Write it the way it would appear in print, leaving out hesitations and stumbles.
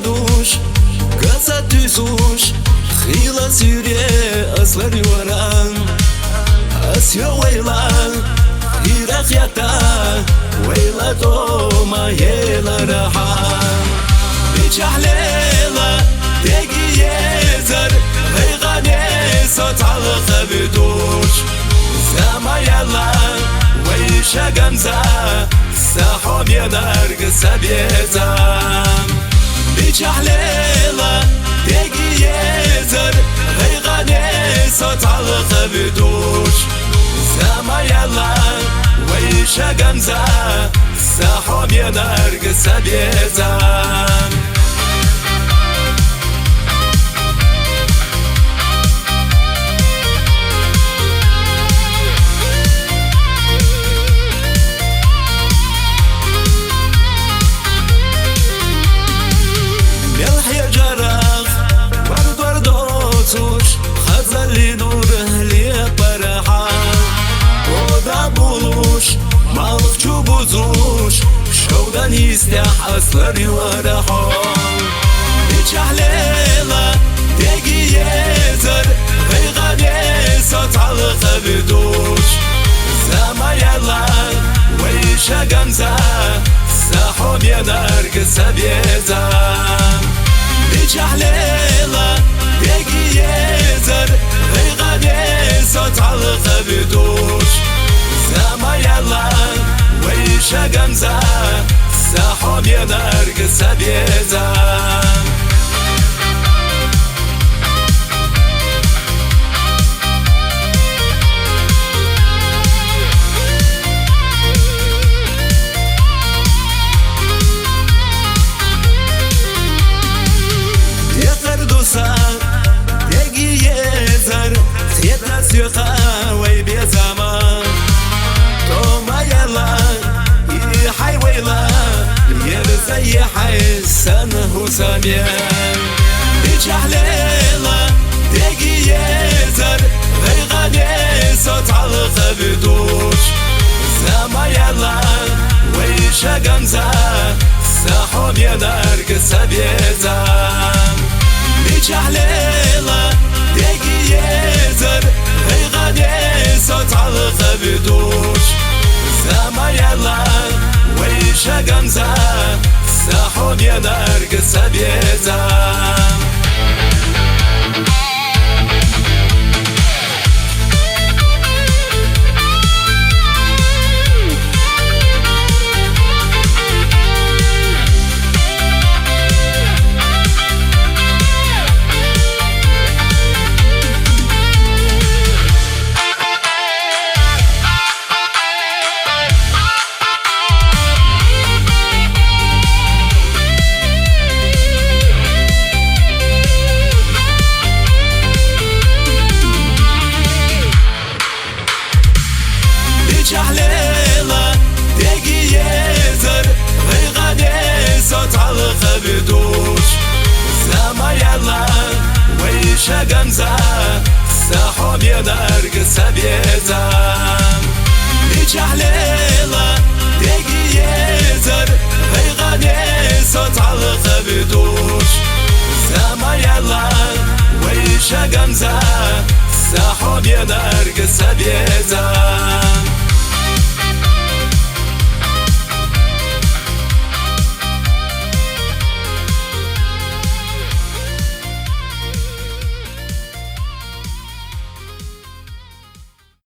دوش قصد تسوش خيلة سيري أصلي وران أسيا ويلان إيرا خياتا ويلا دوما يلا رحان بيجح ليلة تيجي يزر غيغاني صوت على خبدوش زما يلا ويشا قمزة ساحوم ينرق سبيزان بيجح ليلة تيجي يزر غيغاني صوت على خبدوش زما يلا ويشا قمزة ساحوم ينرق سبيزان خزل نوره لي برحان ودا بولوش مالك جوبوزوش شودان يستح أصلي ورحان بيجح ليلة تيجي يزر غيغاني صوت على خبدوش زما يلا ويشا قمزة ساحوم ينرق سبيزان بيجح ليلة تيجي يزر غيغاني صوت على خبدوش زما يلا ويشا قمزة ساحوم ينرق سبيزان سيخا ويبي زمان توما يلا يحي ويلا يبزي حسن وساميان بيجح ليلة تيجي يزر غيغاني صوت على خبدوش زما يلا ويشا قمزة ساحوم ينرق سبيزان بيجح ليلة تيجي يزر غيغاني صوت على خبدوش زما يلا ويشا قمزة ساحوم ينرق سبيزان بيجح ليلة تيجي يزر غيغاني صوت على خبدوش زما يلا ويشا قمزة ساحوم ينرق سبيزان بيجح ليلة تيجي يزر غيغاني صوت على خبدوش زما يلا ويشا قمزة ساحوم ينرق سبيزان